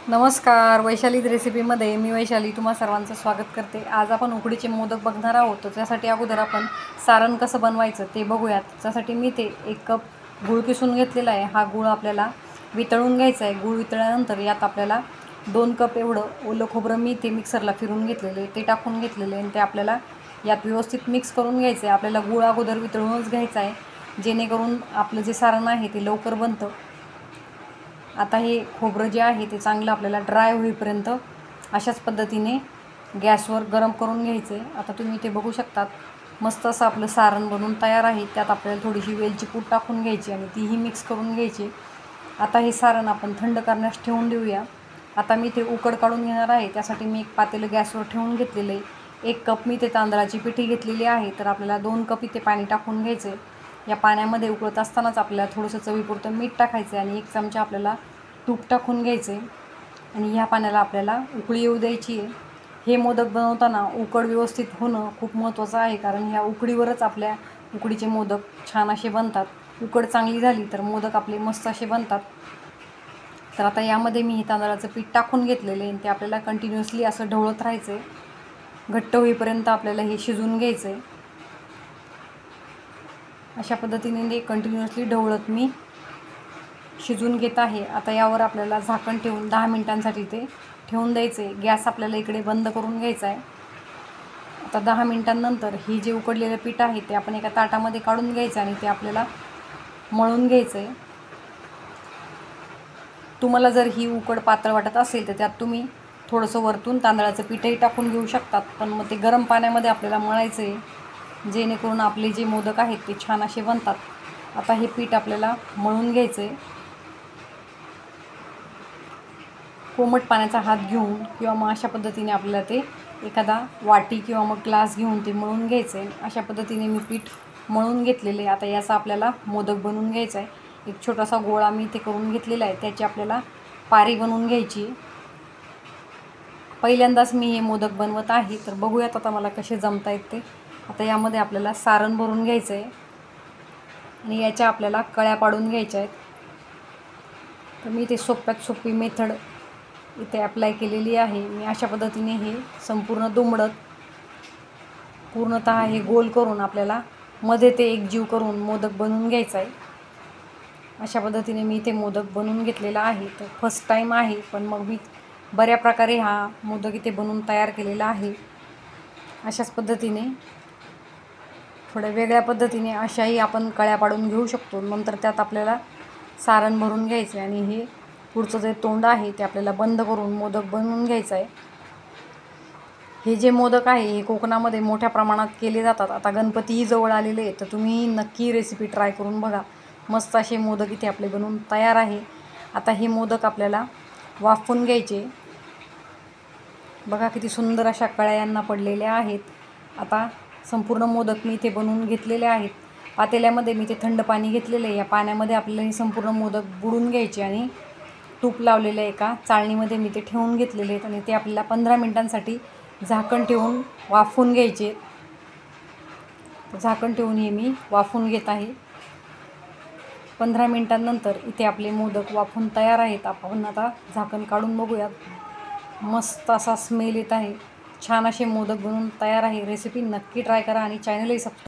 नमस्कार, वैशाली रेसिपीमध्ये मी वैशाली तुम्हा सर्वांचं स्वागत करते। आज आपण उकडीचे मोदक बघणार आहोत। तर त्यासाठी अगोदर आपण सारण कसं बनवायचं ते बघूयात। त्यासाठी मी ते 1 कप गूळ किसून घेतलेला आहे। हा गूळ आपल्याला वितळून घ्यायचा आहे। गूळ वितळल्यानंतर यात आपल्याला 2 कप एवढं ओलं खोबरं मी ते मिक्सरला फिरून घेतलेले ते टाकून घेतलेले आणि ते आपल्याला यात व्यवस्थित मिक्स करून घ्यायचं आहे। आपल्याला गूळ अगोदर वितळूनच घ्यायचा आहे जेणेकरून आपलं जे सारण आहे ते लवकर बनतं। आता हे खोबरं जे आहे ते चांगलं आपल्याला ड्राय होईपर्यंत अशाच पद्धतीने गॅसवर गरम करून घ्यायचे। आता तुम्ही ते बघू शकतात, मस्त असं आपलं सारण बनवून तयार आहे। त्यात आपल्याला थोडीशी वेलची पूड टाकून घ्यायची आणि तीही मिक्स करून घ्यायची। आता हे सारण आपण थंड करण्यास ठेवून देऊया। आता मी ते उकड काढून घेणार आहे। त्यासाठी मी एक पातेलं गॅसवर ठेवून घेतलेलं आहे। 1 कप मी ते तांदळाची पिठी घेतलेली आहे। तर आपल्याला 2 कप इथे पाणी टाकून घ्यायचं आहे। या पाण्यामध्ये उकळत असतानाच आपल्याला थोडंसं चवीपुरतं मीठ टाकायचं आहे आणि 1 चमचा आपल्याला तूप टाकून घ्यायचं आहे आणि ह्या पाण्याला आपल्याला उकळी येऊ द्यायची आहे। हे मोदक बनवताना उकड व्यवस्थित होणं खूप महत्त्वाचं आहे, कारण ह्या उकडीवरच आपल्या उकडीचे मोदक छान असे बनतात। उकड चांगली झाली तर मोदक आपले मस्त असे बनतात। तर आता यामध्ये मी हे तांदळाचं पीठ टाकून घेतलेलं आहे आणि ते आपल्याला कंटिन्युअसली असं ढवळत राहायचं आहे। घट्ट होईपर्यंत आपल्याला हे शिजवून घ्यायचं आहे। अशा पद्धतीने ते कंटिन्युअसली ढवळत मी शिजून घेत आहे। आता यावर आपल्याला झाकण ठेवून 10 मिनिटांसाठी ते ठेवून द्यायचे। गॅस आपल्याला इकडे बंद करून घ्यायचा आहे। आता 10 मिनिटांनंतर हे जे उकडलेलं पीठ आहे ते आपण एका ताटामध्ये काढून घ्यायचं आणि ते आपल्याला मळून घ्यायचं आहे। तुम्हाला जर ही उकड पातळ वाटत असेल तर त्यात तुम्ही थोडंसं वरतून तांदळाचं पीठही टाकून घेऊ शकतात, पण मग ते गरम पाण्यामध्ये आपल्याला मळायचं आहे जेणेकरून आपले जे मोदक आहेत ते छान असे बनतात। आता हे पीठ आपल्याला मळून घ्यायचं आहे। कोमट पाण्याचा हात घेऊन किंवा मग अशा पद्धतीने आपल्याला ते एखादा वाटी किंवा मग ग्लास घेऊन ते मळून घ्यायचं आहे। अशा पद्धतीने मी पीठ मळून घेतलेले आहे। आता याचा आपल्याला मोदक बनवून घ्यायचा आहे। एक छोटासा गोळा मी ते करून घेतलेला आहे, त्याची आपल्याला पारी बनवून घ्यायची। पहिल्यांदाच मी हे मोदक बनवत आहे, तर बघूयात आता मला कसे जमता आहेत ते। आता यामध्ये आपल्याला सारण भरून घ्यायचं आहे आणि याच्या आपल्याला कळ्या पाडून घ्यायच्या आहेत। तर मी ते सोप्यात सोपी मेथड इथे अप्लाय केलेली आहे। मी अशा पद्धतीने हे संपूर्ण दुमडत पूर्णतः हे गोल करून आपल्याला मध्ये ते एकजीव करून मोदक बनवून घ्यायचा आहे। अशा पद्धतीने मी इथे मोदक बनवून घेतलेला आहे। तर फर्स्ट टाईम आहे, पण मग मी बऱ्या प्रकारे हा मोदक इथे बनवून तयार केलेला आहे। अशाच पद्धतीने थोड्या वेगळ्या पद्धतीने अशाही आपण कळ्या पाडून घेऊ शकतो। नंतर त्यात आपल्याला सारण भरून घ्यायचं आहे आणि हे पुढचं जे तोंड आहे ते आपल्याला बंद करून मोदक बनवून घ्यायचं आहे। हे जे मोदक आहे हे कोकणामध्ये मोठ्या प्रमाणात केले जातात। आता गणपतीही जवळ आलेले आहेत, तर तुम्ही नक्की रेसिपी ट्राय करून बघा। मस्त असे मोदक इथे आपले बनवून तयार आहे। आता हे मोदक आपल्याला वाफवून घ्यायचे। बघा किती सुंदर अशा कळ्या यांना पडलेल्या आहेत। आता संपूर्ण मोदक मी इथे बनवून घेतलेले आहेत। पातेल्यामध्ये मी ते थंड पाणी घेतलेलं आहे। या पाण्यामध्ये आपल्याला हे संपूर्ण मोदक बुडून घ्यायचे आणि तूप लावलेलं एका चाळणीमध्ये मी ते ठेवून घेतलेले आहेत आणि ते आपल्याला 15 मिनिटांसाठी झाकण ठेवून वाफवून घ्यायचे। झाकण ठेवून हे मी वाफवून घेत आहे। 15 मिनिटांनंतर इथे आपले मोदक वाफवून तयार आहेत। आपण आता झाकण काढून बघूयात। मस्त असा स्मेल येत आहे। छान असे मोदक बनवून तयार आहे। रेसिपी नक्की ट्राय करा आणि चॅनलही सबस्क्राईब